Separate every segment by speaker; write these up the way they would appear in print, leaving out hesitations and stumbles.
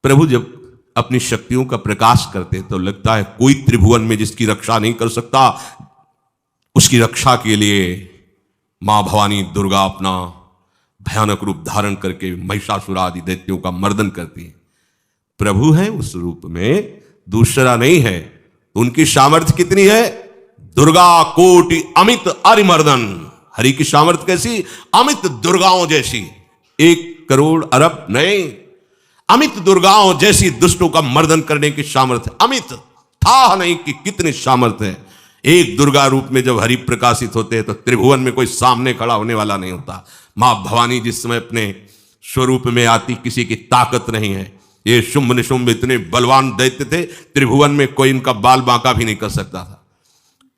Speaker 1: प्रभु जब अपनी शक्तियों का प्रकाश करते तो लगता है कोई त्रिभुवन में जिसकी रक्षा नहीं कर सकता, उसकी रक्षा के लिए मां भवानी दुर्गा अपना भयानक रूप धारण करके महिषासुर आदि दैत्यों का मर्दन करती है। प्रभु है उस रूप में, दूसरा नहीं है। उनकी सामर्थ्य कितनी है? दुर्गा कोटि अमित अरिमर्दन। हरि की सामर्थ्य कैसी? अमित दुर्गाओं जैसी। 1 करोड़ अरब नहीं, अमित दुर्गाओं जैसी दुष्टों का मर्दन करने की सामर्थ्य। अमित था नहीं कि कितनी सामर्थ्य है। एक दुर्गा रूप में जब हरि प्रकाशित होते हैं तो त्रिभुवन में कोई सामने खड़ा होने वाला नहीं होता। मां भवानी जिस समय अपने स्वरूप में आती, किसी की ताकत नहीं है। ये शुंभ निशुंभ इतने बलवान दैत्य थे, त्रिभुवन में कोई इनका बाल बांका भी नहीं कर सकता था।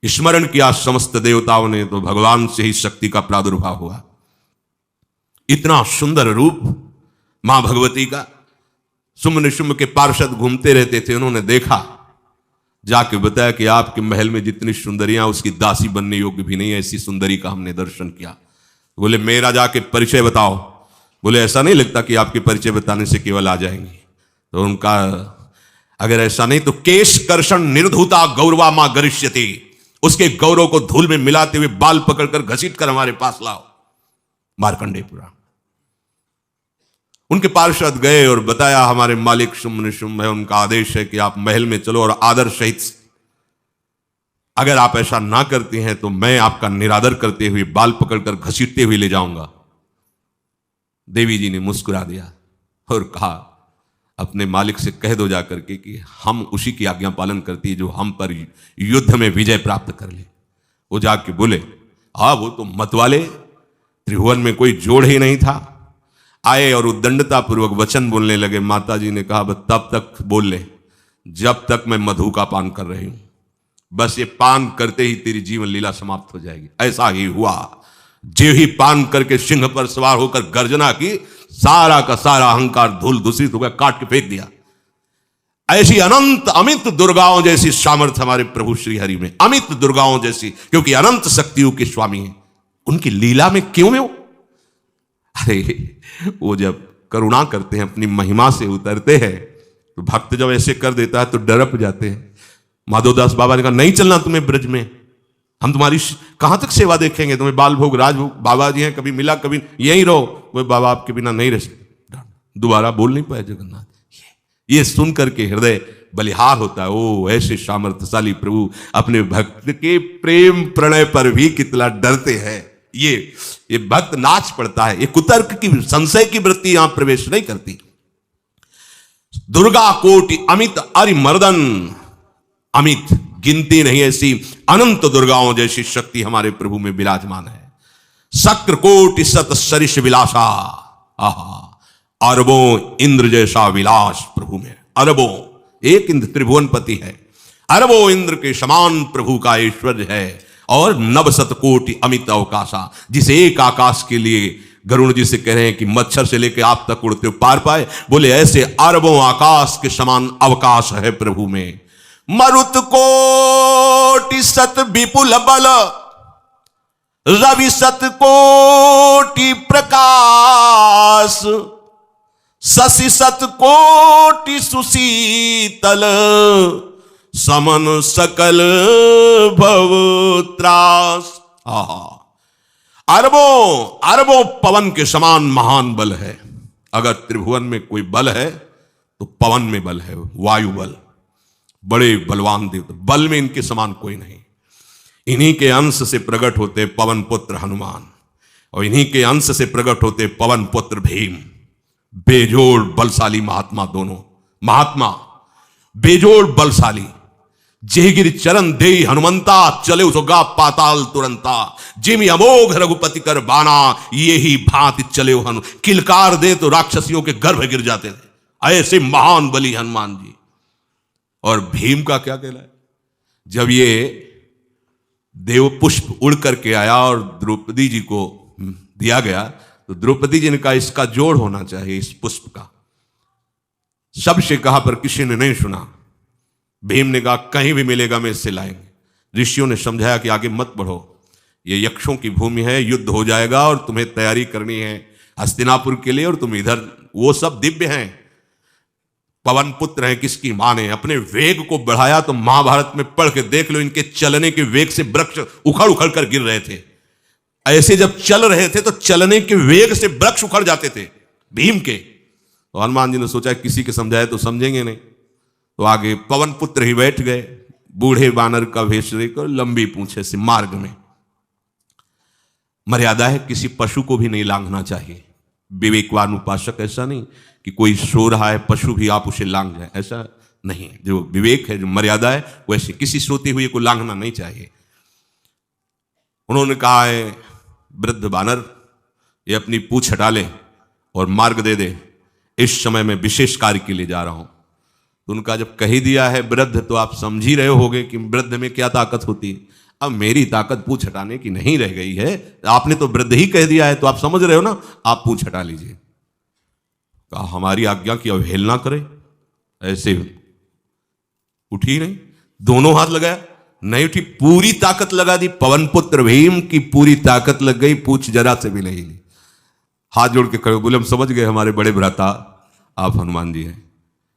Speaker 1: स्मरण किया समस्त देवताओं ने तो भगवान से ही शक्ति का प्रादुर्भाव हुआ। इतना सुंदर रूप मां भगवती का। शुंभ निशुंभ के पार्षद घूमते रहते थे, उन्होंने देखा, जाके बताया कि आपके महल में जितनी सुंदरियां उसकी दासी बनने योग्य भी नहीं है, ऐसी सुंदरी का हमने दर्शन किया। बोले मेरा जाके परिचय बताओ। बोले ऐसा नहीं लगता कि आपके परिचय बताने से केवल आ जाएंगी। तो उनका अगर ऐसा नहीं तो केश कर्षण निर्धुता गौरवा मां गरिष्यति, उसके गौरव को धूल में मिलाते हुए बाल पकड़कर घसीट कर हमारे पास लाओ। मार्कंडेय पुराण। उनके पार्षद गए और बताया हमारे मालिक शुंभ निशुंभ है, उनका आदेश है कि आप महल में चलो और आदर सहित, अगर आप ऐसा ना करती हैं तो मैं आपका निरादर करते हुए बाल पकड़कर घसीटते हुए ले जाऊंगा। देवी जी ने मुस्कुरा दिया और कहा अपने मालिक से कह दो जाकर के कि हम उसी की आज्ञा पालन करती है जो हम पर युद्ध में विजय प्राप्त कर ले। वो जाके बोले हाँ वो तो मतवाले, त्रिभुवन में कोई जोड़ ही नहीं था। आए और उद्दंडता पूर्वक वचन बोलने लगे। माता जी ने कहा बस तब तक बोल ले जब तक मैं मधु का पान कर रही हूं, बस ये पान करते ही तेरी जीवन लीला समाप्त हो जाएगी। ऐसा ही हुआ। जो ही पान करके सिंह पर सवार होकर गर्जना की, सारा का सारा अहंकार धूल दूषित हो गया, काट के फेंक दिया। ऐसी अनंत अमित दुर्गाओं जैसी सामर्थ्य हमारे प्रभु श्री हरि में, अमित दुर्गाओं जैसी, क्योंकि अनंत शक्तियों के स्वामी हैं। उनकी लीला में क्यों है वो? अरे वो जब करुणा करते हैं, अपनी महिमा से उतरते हैं, तो भक्त जब ऐसे कर देता है तो डरप जाते हैं। माधवदास बाबा ने कहा नहीं चलना तुम्हें ब्रज में, हम तुम्हारी कहां तक सेवा देखेंगे, तुम्हें बाल भोग राजभोग। बाबा जी हैं, कभी मिला कभी यहीं रहो। वो बाबा आपके बिना नहीं रह सकते। दोबारा बोल नहीं पाए जगन्नाथ। ये सुन करके हृदय बलिहार होता है। ओ ऐसे सामर्थ्यशाली प्रभु अपने भक्त के प्रेम प्रणय पर भी कितना डरते हैं। ये भक्त नाच पड़ता है। ये कुतर्क की संशय की वृत्ति यहां प्रवेश नहीं करती। दुर्गा कोटि अमित अरिमर्दन, अमित गिनती नहीं ऐसी अनंत दुर्गाओं जैसी शक्ति हमारे प्रभु में विराजमान है। शक्र कोटि सत सरिष विलासा, आहा अरबों इंद्र जैसा विलास प्रभु में। अरबों, एक इंद्र त्रिभुवनपति है, अरबों इंद्र के समान प्रभु का ऐश्वर्य है। और नव शतकोटि अमित अवकाशा, जिसे एक आकाश के लिए गरुड़ जी से कह रहे हैं कि मच्छर से लेकर आप तक उड़ते हो पार पाए, बोले ऐसे अरबों आकाश के समान अवकाश है प्रभु में। मरुत कोटि सत विपुल बल, रवि सत कोटि प्रकाश, शशि सत कोटि सुशीतल, समन सकल भव त्रास। अरबों अरबों पवन के समान महान बल है। अगर त्रिभुवन में कोई बल है तो पवन में बल है, वायु बल। बड़े बलवान देवता, बल में इनके समान कोई नहीं। इन्हीं के अंश से प्रकट होते पवन पुत्र हनुमान, और इन्हीं के अंश से प्रकट होते पवन पुत्र भीम। बेजोड़ बलशाली महात्मा, दोनों महात्मा बेजोड़ बलशाली। जेगिर चरण दे हनुमंता, चले उसगा पाताल तुरंता। जिम अमोघ रघुपति कर बाना, ये ही भांति चले हनु। किलकार दे तो राक्षसियों के गर्भ गिर जाते थे। ऐसे महान बली हनुमान जी। और भीम का क्या कहना है? जब ये देव पुष्प उड़ करके आया और द्रौपदी जी को दिया गया, तो द्रौपदी जी ने कहा इसका जोड़ होना चाहिए, इस पुष्प का। सबसे कहा पर किसी ने नहीं सुना। भीम ने कहा कहीं भी मिलेगा मैं इससे लाएंगे। ऋषियों ने समझाया कि आगे मत बढ़ो, ये यक्षों की भूमि है, युद्ध हो जाएगा और तुम्हें तैयारी करनी है हस्तिनापुर के लिए, और तुम इधर, वो सब दिव्य हैं। पवन पुत्र हैं किसकी मां ने अपने वेग को बढ़ाया तो महाभारत में पढ़ के देख लो, इनके चलने के वेग से वृक्ष उखड़ उखड़ कर गिर रहे थे। ऐसे जब चल रहे थे तो चलने के वेग से वृक्ष उखड़ जाते थे भीम के। तो हनुमान जी ने सोचा किसी के समझाए तो समझेंगे नहीं, तो आगे पवन पुत्र ही बैठ गए, बूढ़े बानर का भेष लेकर लंबी पूंछे से। मार्ग में मर्यादा है, किसी पशु को भी नहीं लांघना चाहिए। विवेकवान उपासक ऐसा नहीं कि कोई सो रहा है पशु भी आप उसे लांघ जाए, ऐसा नहीं। जो विवेक है, जो मर्यादा है, वैसे किसी सोते हुए को लांघना नहीं चाहिए। उन्होंने कहा है वृद्ध बानर ये अपनी पूंछ हटा ले और मार्ग दे दे, इस समय मैं विशेष कार्य के लिए जा रहा हूं। तो उनका जब कही दिया है वृद्ध, तो आप समझ ही रहे होगे कि वृद्ध में क्या ताकत होती है। अब मेरी ताकत पूंछ हटाने की नहीं रह गई है, आपने तो वृद्ध ही कह दिया है, तो आप समझ रहे हो ना, आप पूंछ हटा लीजिए। कहा हमारी आज्ञा की अवहेलना करे, ऐसे उठी नहीं, दोनों हाथ लगाया, नहीं उठी, पूरी ताकत लगा दी। पवन पुत्र भीम की पूरी ताकत लग गई, पूछ जरा से भी नहीं ली। हाथ जोड़ के खड़े बोले हम समझ गए हमारे बड़े भ्राता आप हनुमान जी हैं,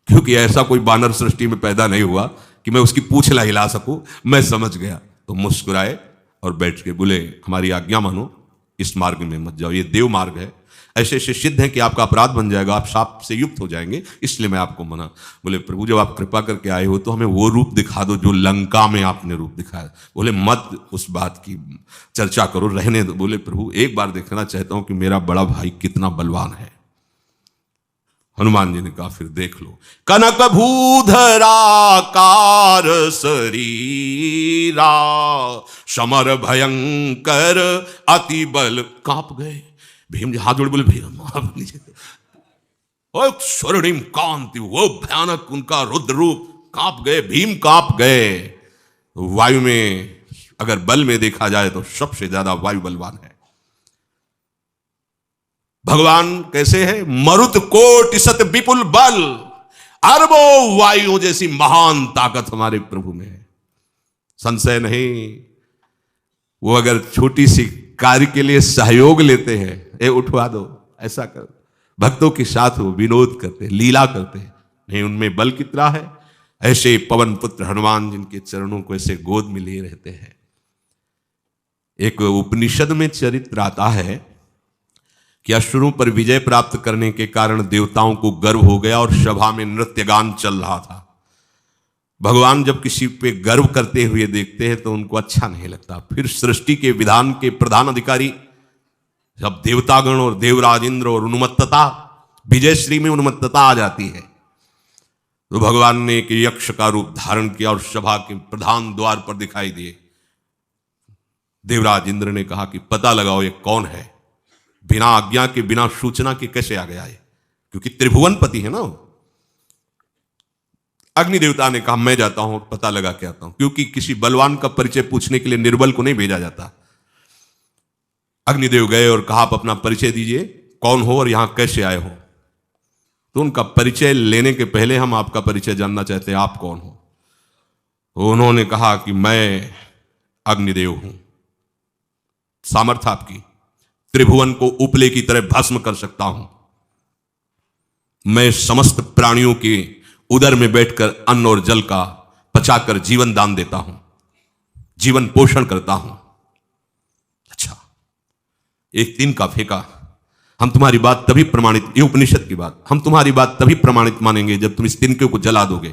Speaker 1: क्योंकि ऐसा कोई बानर सृष्टि में पैदा नहीं हुआ कि मैं उसकी पूंछ ला हिला सकूं, मैं समझ गया। तो मुस्कुराए और बैठ के बोले हमारी आज्ञा मानो, इस मार्ग में मत जाओ, ये देव मार्ग है, ऐसे ऐसे सिद्ध है कि आपका अपराध बन जाएगा, आप शाप से युक्त हो जाएंगे, इसलिए मैं आपको मना। बोले प्रभु जब आप कृपा करके आए हो तो हमें वो रूप दिखा दो जो लंका में आपने रूप दिखाया। बोले मत उस बात की चर्चा करो, रहने दो। बोले प्रभु एक बार देखना चाहता हूं कि मेरा बड़ा भाई कितना बलवान है। हनुमान जी ने कहा फिर देख लो। कनक भूधराकार शरीरा समर भयंकर अति बल। कांप गए भीम जी, हाथ जोड़ बोले भैया माफ लीजिए। स्वर्णिम कांति, वो भयानक उनका रुद्र रूप, कांप गए भीम, कांप गए। वायु में अगर बल में देखा जाए तो सबसे ज्यादा वायु बलवान है। भगवान कैसे है? मरुत कोटि सत विपुल बल, अरबों वायु जैसी महान ताकत हमारे प्रभु में है, संशय नहीं। वो अगर छोटी सी कार्य के लिए सहयोग लेते हैं, ए उठवा दो, ऐसा कर, भक्तों के साथ वो विनोद करते, लीला करते, नहीं उनमें बल कितना है। ऐसे पवन पुत्र हनुमान जिनके चरणों को ऐसे गोद में लिए रहते हैं। एक उपनिषद में चरित्र आता है कि असुरों पर विजय प्राप्त करने के कारण देवताओं को गर्व हो गया और सभा में नृत्य गान चल रहा था। भगवान जब किसी पे गर्व करते हुए देखते हैं तो उनको अच्छा नहीं लगता। फिर सृष्टि के विधान के प्रधान अधिकारी जब देवतागण और देवराज इंद्र और उन्मत्तता, विजयश्री में उन्मत्तता आ जाती है, तो भगवान ने एक यक्ष का रूप धारण किया और सभा के प्रधान द्वार पर दिखाई दिए। देवराज इंद्र ने कहा कि पता लगाओ ये कौन है, बिना आज्ञा के बिना सूचना के कैसे आ गया है, क्योंकि त्रिभुवन पति है ना। अग्नि देवता ने कहा मैं जाता हूं पता लगा के आता हूं, क्योंकि किसी बलवान का परिचय पूछने के लिए निर्बल को नहीं भेजा जाता। अग्निदेव गए और कहा आप अपना परिचय दीजिए, कौन हो और यहां कैसे आए हो। तो उनका परिचय लेने के पहले हम आपका परिचय जानना चाहते हैं, आप कौन हो। तो उन्होंने कहा कि मैं अग्निदेव हूं, सामर्थ्य आपकी, त्रिभुवन को उपले की तरह भस्म कर सकता हूं। मैं समस्त प्राणियों के उदर में बैठकर अन्न और जल का पचाकर जीवन दान देता हूं, जीवन पोषण करता हूं। अच्छा, एक दिन का फेंका, हम तुम्हारी बात तभी प्रमाणित, ये उपनिषद की बात, हम तुम्हारी बात तभी प्रमाणित मानेंगे जब तुम इस तिनके को जला दोगे।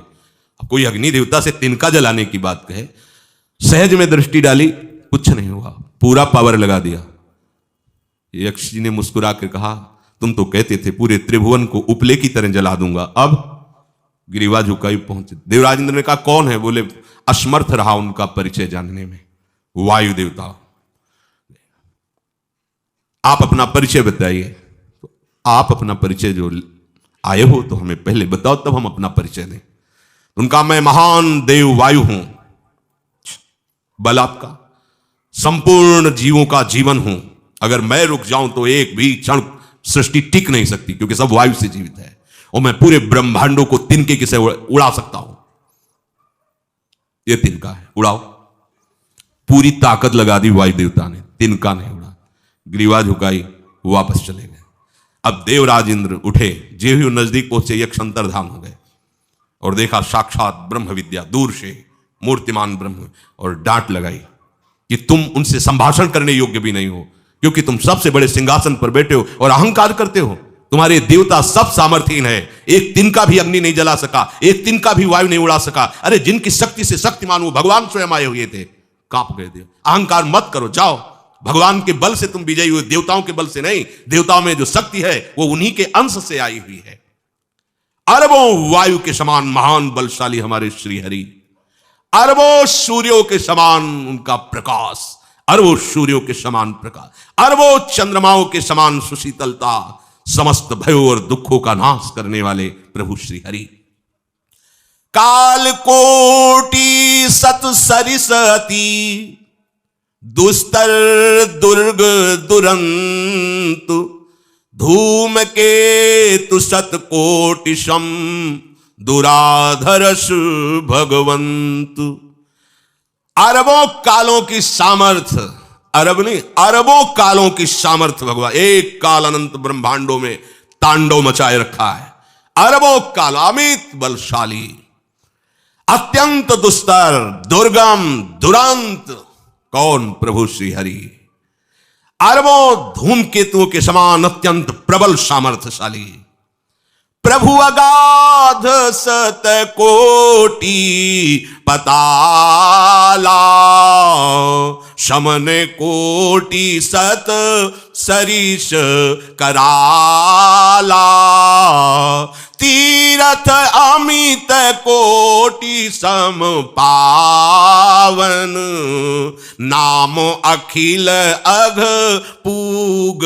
Speaker 1: अब कोई अग्नि देवता से तिनका जलाने की बात कहे, सहज में दृष्टि डाली, कुछ नहीं हुआ, पूरा पावर लगा दिया। यक्ष जी ने मुस्कुरा कर कहा तुम तो कहते थे पूरे त्रिभुवन को उपले की तरह जला दूंगा, अब गिरिवा झुकाई पहुंचे। देवराज इंद्र ने कहा कौन है। बोले असमर्थ रहा उनका परिचय जानने में, वायु देवता। आप अपना परिचय बताइए। तो आप अपना परिचय जो आए हो तो हमें पहले बताओ, तब हम अपना परिचय दें। उनका मैं महान देव वायु हूं, बल आपका, संपूर्ण जीवों का जीवन हूं। अगर मैं रुक जाऊं तो एक भी क्षण सृष्टि टिक नहीं सकती, क्योंकि सब वायु से जीवित है, और मैं पूरे ब्रह्मांडों को तिनके से उड़ा सकता हूं। ये तिनका है, उड़ाओ। पूरी ताकत लगा दी वायु देवता ने, तिनका नहीं उड़ा। ग्रीवा झुकाई, वापस चले गए। अब देवराज इंद्र उठे, जे ही नजदीक पहुंचे यक्ष अंतर्धान हो गए। और देखा साक्षात ब्रह्म विद्या दूर से मूर्तिमान ब्रह्म, और डांट लगाई कि तुम उनसे संभाषण करने योग्य भी नहीं हो, क्योंकि तुम सबसे बड़े सिंहासन पर बैठे हो और अहंकार करते हो। तुम्हारे देवता सब सामर्थ्यहीन है, एक तिनका भी अग्नि नहीं जला सका, एक तिनका भी वायु नहीं उड़ा सका। अरे जिनकी शक्ति से शक्तिमान वो भगवान स्वयं आए हुए थे, कांप गए थे। अहंकार मत करो, जाओ, भगवान के बल से तुम विजयी हुए, देवताओं के बल से नहीं। देवताओं में जो शक्ति है वो उन्हीं के अंश से आई हुई है। अरबों वायु के समान महान बलशाली हमारे श्री हरि, अरबों सूर्यों के समान उनका प्रकाश, अरबों सूर्यों के समान प्रकाश, अरबों चंद्रमाओं के समान सुशीतलता, समस्त भयों और दुखों का नाश करने वाले प्रभु श्री हरि। काल कोटि सत सरिस अति, दुस्तर दुर्ग दुरंत, धूम के तु सत कोटि सम, दुराधरस भगवंत। अरबों कालों की सामर्थ्य, अरब नहीं अरबों कालों की सामर्थ्य भगवान एक काल अनंत ब्रह्मांडों में तांडव मचाए रखा है। अरबों काल अमित बलशाली, अत्यंत दुस्तर दुर्गम दुरंत, कौन? प्रभु श्री हरि। अरबों धूमकेतुओं के समान अत्यंत प्रबल सामर्थ्यशाली, प्रभु अगाध सत कोटि पताला, शमन कोटि सत सरिस कराला, तीरथ अमित कोटि सम पावन, नाम अखिल अघ पूग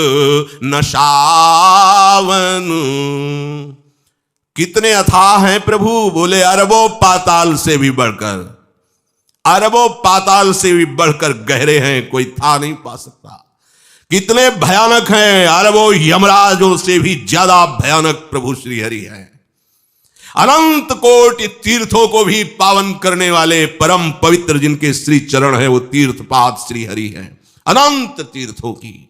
Speaker 1: नशावन। कितने अथाह हैं प्रभु? बोले अरबों पाताल से भी बढ़कर, अरबों पाताल से भी बढ़कर गहरे हैं, कोई था नहीं पा सकता। कितने भयानक हैं? अरबों यमराजों से भी ज्यादा भयानक प्रभु श्री हरि हैं। अनंत कोटि तीर्थों को भी पावन करने वाले परम पवित्र जिनके श्री चरण है वो तीर्थपाद श्री हरि हैं। अनंत तीर्थों की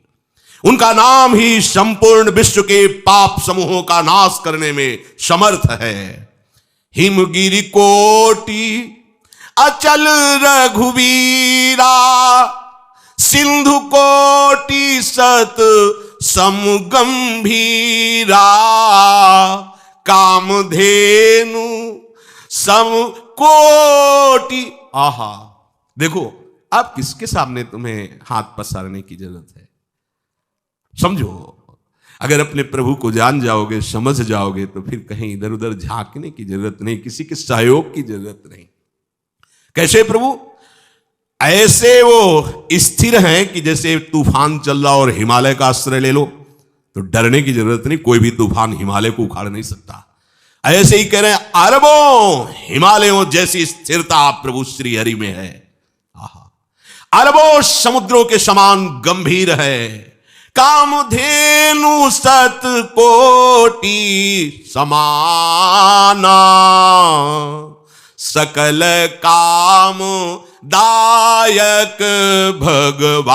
Speaker 1: उनका नाम ही संपूर्ण विश्व के पाप समूहों का नाश करने में समर्थ है। हिमगिरि कोटि अचल रघुवीरा, सिंधु कोटि सत समगंभीरा, कामधेनु सम कोटि। आहा, देखो अब किसके सामने तुम्हें हाथ पसारने की जरूरत है? समझो, अगर अपने प्रभु को जान जाओगे, समझ जाओगे, तो फिर कहीं इधर उधर झांकने की जरूरत नहीं, किसी के सहयोग की जरूरत नहीं। कैसे प्रभु? ऐसे वो स्थिर हैं कि जैसे तूफान चल रहा और हिमालय का आश्रय ले लो तो डरने की जरूरत नहीं, कोई भी तूफान हिमालय को उखाड़ नहीं सकता। ऐसे ही कह रहे हैं अरबों हिमालयों जैसी स्थिरता प्रभु श्री हरि में है। अरबों समुद्रों के समान गंभीर है। कामधेनु सत कोटि समाना, सकल काम दायक भगवाना,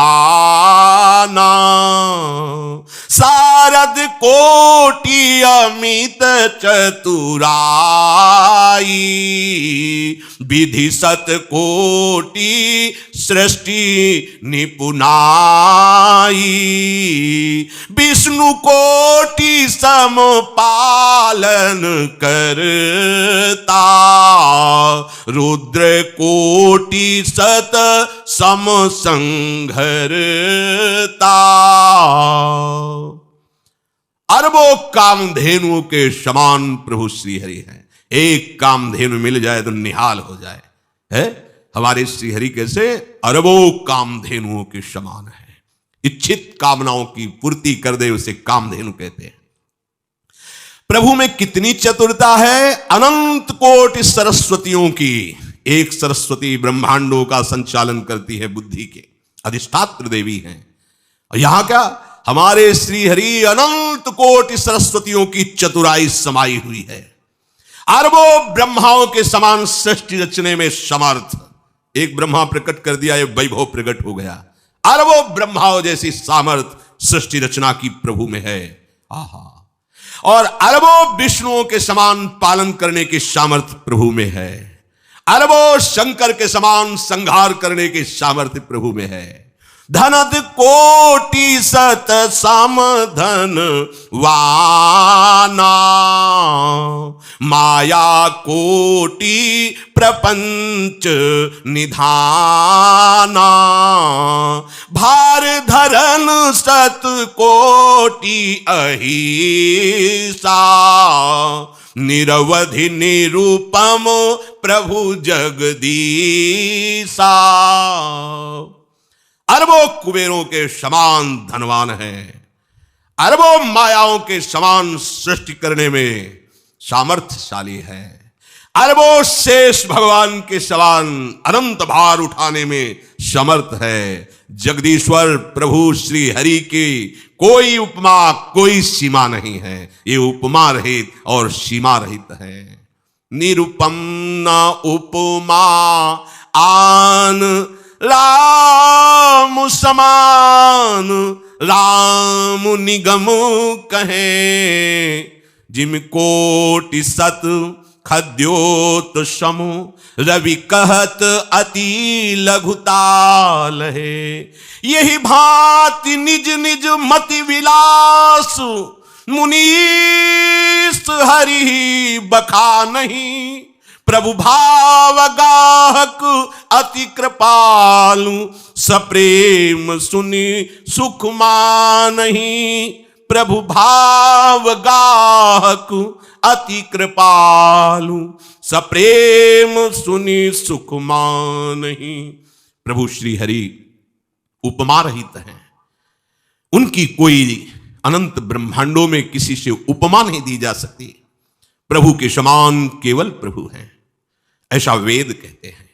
Speaker 1: सारद कोटि अमित चतुराई, विधि सत कोटि सृष्टि निपुनाई, विष्णु कोटि सम पालन करता, रुद्र कोटि सत सम संघरता। अरबों कामधेनुओं के समान प्रभु श्री हरि हैं। एक कामधेनु मिल जाए तो निहाल हो जाए, है हमारे श्री हरि कैसे? अरबों कामधेनुओं के समान है। इच्छित कामनाओं की पूर्ति कर दे उसे कामधेनु कहते हैं। प्रभु में कितनी चतुरता है! अनंत कोटि सरस्वतियों की एक सरस्वती ब्रह्मांडों का संचालन करती है, बुद्धि के अधिष्ठात्र देवी हैं। और यहां क्या, हमारे श्री हरि अनंत कोटि सरस्वतियों की चतुराई समाई हुई है। अरबों ब्रह्माओं के समान सृष्टि रचने में समर्थ। एक ब्रह्मा प्रकट कर दिया, एक वैभव प्रकट हो गया। अरबों ब्रह्माओं जैसी सामर्थ सृष्टि रचना की प्रभु में है। आहा, और अरबों विष्णुओं के समान पालन करने की सामर्थ्य प्रभु में है। अरबों शंकर के समान संहार करने की सामर्थ्य प्रभु में है। धनद कोटि सत समधन वाना, माया कोटि प्रपंच निधाना, भार धरन सत कोटि अहिसा, निरवधि निरूपम प्रभु जगदीसा। अरबों कुबेरों के समान धनवान है, अरबों मायाओं के समान सृष्टि करने में सामर्थ्यशाली है, अरबों शेष भगवान के समान अनंत भार उठाने में समर्थ है। जगदीश्वर प्रभु श्री हरि की कोई उपमा कोई सीमा नहीं है, ये उपमा रहित और सीमा रहित है। निरुपम न उपमा आन राम समान, राम निगम कहे, जिम कोटि सत खद्योत समु, रवि कहत अति लघुताल है। यही भांति निज निज मति विलास, मुनीस हरि बखा नहीं, प्रभु भाव गाहक अति कृपालु, सप्रेम सुनि सुख मानहि, प्रभु भाव गाहक अति कृपालु, सप्रेम सुनि सुख मानहि। प्रभु श्री हरि उपमा रहित हैं, उनकी कोई अनंत ब्रह्मांडों में किसी से उपमा नहीं दी जा सकती। प्रभु के समान केवल प्रभु हैं, ऐसा वेद कहते हैं।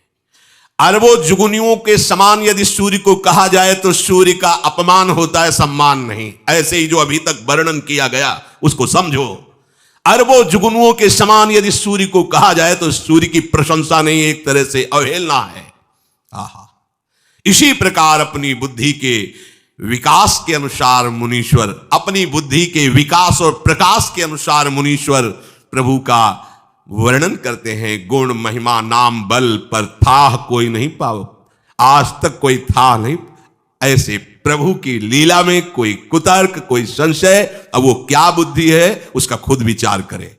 Speaker 1: अरबों जुगनियों के समान यदि सूर्य को कहा जाए तो सूर्य का अपमान होता है, सम्मान नहीं। ऐसे ही जो अभी तक वर्णन किया गया उसको समझो। अरबों जुगनुओं के समान यदि सूर्य को कहा जाए तो सूर्य की प्रशंसा नहीं, एक तरह से अवहेलना है। आहा, इसी प्रकार अपनी बुद्धि के विकास के अनुसार मुनीश्वर, अपनी बुद्धि के विकास और प्रकाश के अनुसार मुनीश्वर प्रभु का वर्णन करते हैं। गुण महिमा नाम बल पर था कोई नहीं पाओ, आज तक कोई था नहीं। ऐसे प्रभु की लीला में कोई कुतर्क कोई संशय, अब वो क्या बुद्धि है उसका खुद विचार करें।